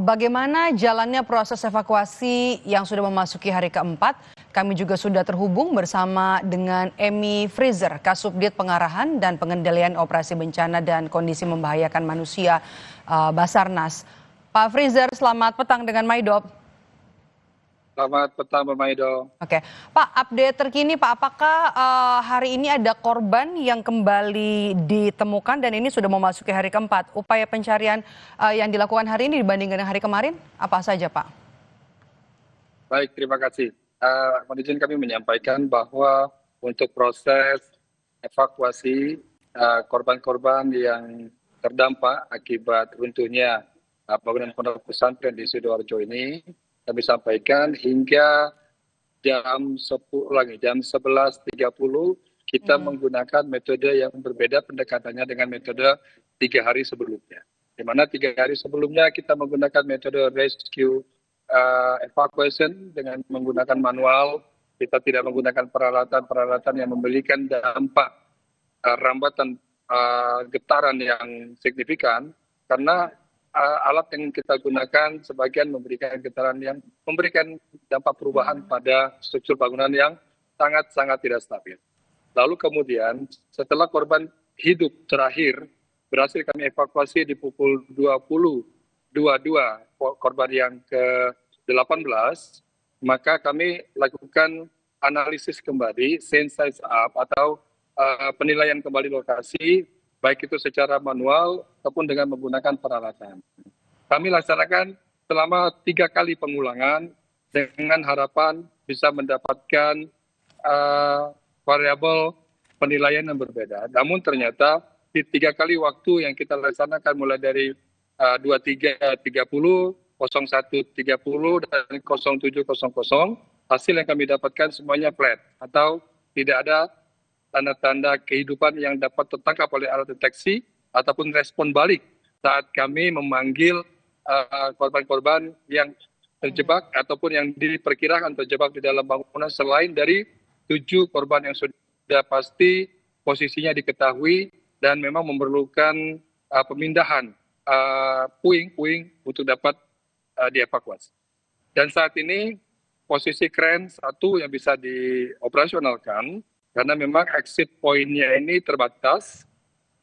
Bagaimana jalannya proses evakuasi yang sudah memasuki hari keempat? Kami juga sudah terhubung bersama dengan Emi Freezer, Kasubdit Pengarahan dan Pengendalian Operasi Bencana dan Kondisi Membahayakan Manusia Basarnas. Pak Freezer, selamat petang dengan Maidop. Selamat petang, Pak Maido. Oke, Pak, update terkini, Pak, apakah hari ini ada korban yang kembali ditemukan dan ini sudah memasuki hari keempat? Upaya pencarian yang dilakukan hari ini dibandingkan dengan hari kemarin, apa saja, Pak? Baik, terima kasih. Mohon izin kami menyampaikan bahwa untuk proses evakuasi korban-korban yang terdampak akibat runtuhnya bangunan pondok pesantren di Sidoarjo ini, kami sampaikan hingga jam 11.30 kita menggunakan metode yang berbeda pendekatannya dengan metode 3 hari sebelumnya. Di mana 3 hari sebelumnya kita menggunakan metode rescue evacuation dengan menggunakan manual, kita tidak menggunakan peralatan-peralatan yang memberikan dampak rambatan getaran yang signifikan, karena alat yang kita gunakan sebagian memberikan getaran yang memberikan dampak perubahan pada struktur bangunan yang sangat-sangat tidak stabil. Lalu kemudian setelah korban hidup terakhir berhasil kami evakuasi di pukul 20.22 korban yang ke-18, maka kami lakukan analisis kembali, sensize up atau penilaian kembali lokasi, baik itu secara manual ataupun dengan menggunakan peralatan. Kami laksanakan selama 3 kali pengulangan dengan harapan bisa mendapatkan variabel penilaian yang berbeda. Namun ternyata di 3 kali waktu yang kita laksanakan mulai dari 23.30, 01.30 dan 07.00, hasil yang kami dapatkan semuanya flat atau tidak ada tanda-tanda kehidupan yang dapat tertangkap oleh alat deteksi ataupun respon balik saat kami memanggil korban-korban yang terjebak ataupun yang diperkirakan terjebak di dalam bangunan, selain dari 7 korban yang sudah pasti posisinya diketahui dan memang memerlukan pemindahan puing-puing untuk dapat dievakuasi. Dan saat ini posisi kren 1 yang bisa dioperasionalkan karena memang exit point-nya ini terbatas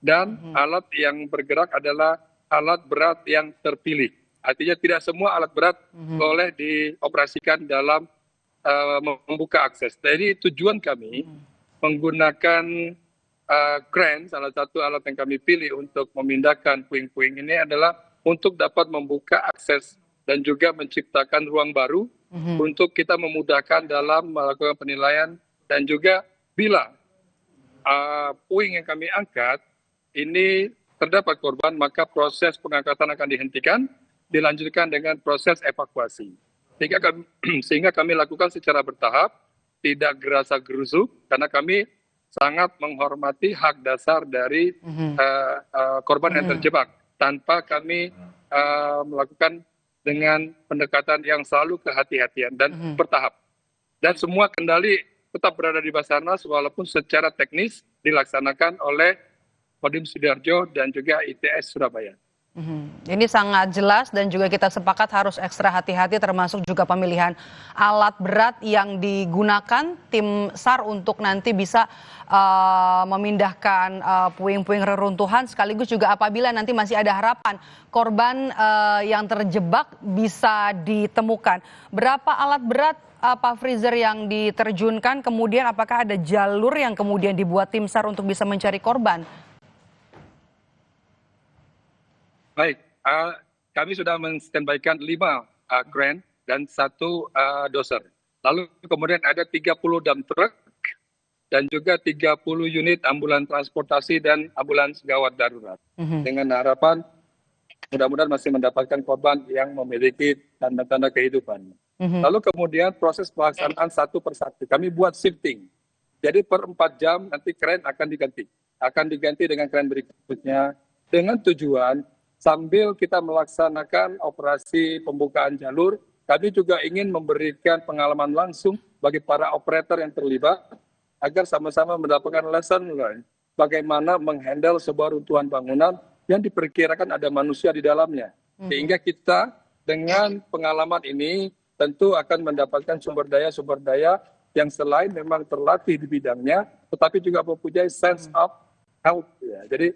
dan alat yang bergerak adalah alat berat yang terpilih. Artinya tidak semua alat berat boleh dioperasikan dalam membuka akses. Jadi tujuan kami menggunakan kren, salah satu alat yang kami pilih untuk memindahkan puing-puing ini adalah untuk dapat membuka akses dan juga menciptakan ruang baru untuk kita memudahkan dalam melakukan penilaian, dan juga bila puing yang kami angkat ini terdapat korban, maka proses pengangkatan akan dihentikan, dilanjutkan dengan proses evakuasi. Sehingga kami lakukan secara bertahap, tidak gerasa-gerusuk, karena kami sangat menghormati hak dasar dari korban yang terjebak, tanpa kami melakukan dengan pendekatan yang selalu kehati-hatian dan bertahap. Dan semua kendali tetap berada di Basarnas walaupun secara teknis dilaksanakan oleh Kodim Sidoarjo dan juga ITS Surabaya. Ini sangat jelas dan juga kita sepakat harus ekstra hati-hati, termasuk juga pemilihan alat berat yang digunakan tim SAR untuk nanti bisa memindahkan puing-puing reruntuhan, sekaligus juga apabila nanti masih ada harapan korban yang terjebak bisa ditemukan. Berapa alat berat Pak Freezer yang diterjunkan, kemudian apakah ada jalur yang kemudian dibuat tim SAR untuk bisa mencari korban? Baik, kami sudah men-standby-kan 5 kren dan 1 dozer. Lalu kemudian ada 30 dump truck dan juga 30 unit ambulans transportasi dan ambulans gawat darurat. Dengan harapan mudah-mudahan masih mendapatkan korban yang memiliki tanda-tanda kehidupan. Lalu kemudian proses pelaksanaan satu persatu. Kami buat shifting. Jadi per 4 jam nanti kren akan diganti. Akan diganti dengan kren berikutnya dengan tujuan sambil kita melaksanakan operasi pembukaan jalur, kami juga ingin memberikan pengalaman langsung bagi para operator yang terlibat agar sama-sama mendapatkan lesson learned bagaimana menghandle sebuah runtuhan bangunan yang diperkirakan ada manusia di dalamnya. Sehingga kita dengan pengalaman ini tentu akan mendapatkan sumber daya yang selain memang terlatih di bidangnya, tetapi juga mempunyai sense of health. Ya. Jadi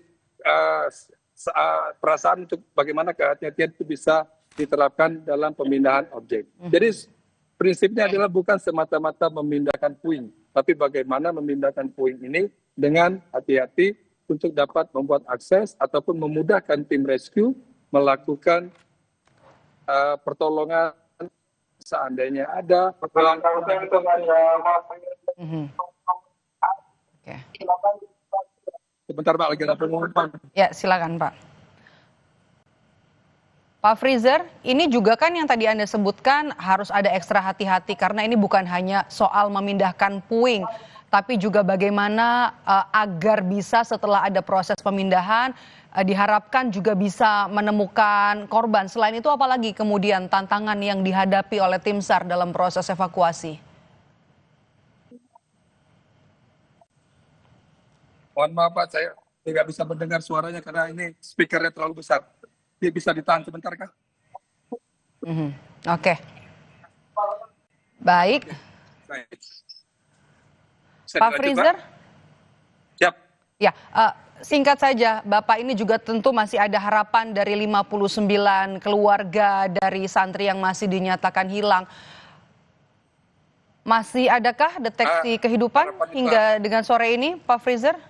perasaan untuk bagaimana kehati-hatian itu bisa diterapkan dalam pemindahan objek. Jadi prinsipnya adalah bukan semata-mata memindahkan puing, tapi bagaimana memindahkan puing ini dengan hati-hati untuk dapat membuat akses ataupun memudahkan tim rescue melakukan pertolongan seandainya ada Sebentar Pak, lagi ada pengumuman. Ya, silakan Pak. Pak Freezer, ini juga kan yang tadi Anda sebutkan harus ada ekstra hati-hati karena ini bukan hanya soal memindahkan puing, tapi juga bagaimana agar bisa setelah ada proses pemindahan diharapkan juga bisa menemukan korban. Selain itu apalagi kemudian tantangan yang dihadapi oleh tim SAR dalam proses evakuasi? Mohon maaf Pak, saya tidak bisa mendengar suaranya karena ini speakernya terlalu besar. Dia bisa ditahan sebentar kah? Oke. Baik. Pak Freezer? Siap. Ya, singkat saja, Bapak, ini juga tentu masih ada harapan dari 59 keluarga dari santri yang masih dinyatakan hilang. Masih adakah deteksi kehidupan hingga dengan sore ini, Pak Freezer?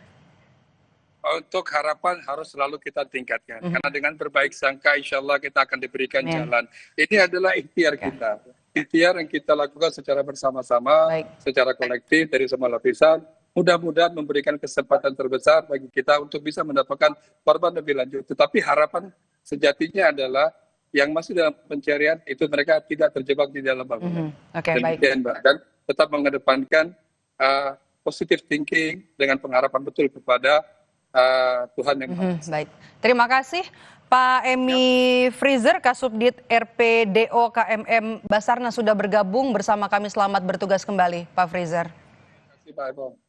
Untuk harapan harus selalu kita tingkatkan. Karena dengan berbaik sangka insya Allah kita akan diberikan jalan. Ini adalah ikhtiar kita. Ikhtiar yang kita lakukan secara bersama-sama, secara kolektif dari semua lapisan. Mudah-mudahan memberikan kesempatan terbesar bagi kita untuk bisa mendapatkan korban lebih lanjut. Tetapi harapan sejatinya adalah yang masih dalam pencarian itu mereka tidak terjebak di dalam bangunan. Dan tetap mengedepankan positive thinking dengan pengharapan betul kepada Tuhan yang Maha Esa. Baik, terima kasih Pak Emi Freezer, Kasubdit RPDO KMM Basarnas sudah bergabung bersama kami. Selamat bertugas kembali, Pak Freezer. Terima kasih Pak Ebo.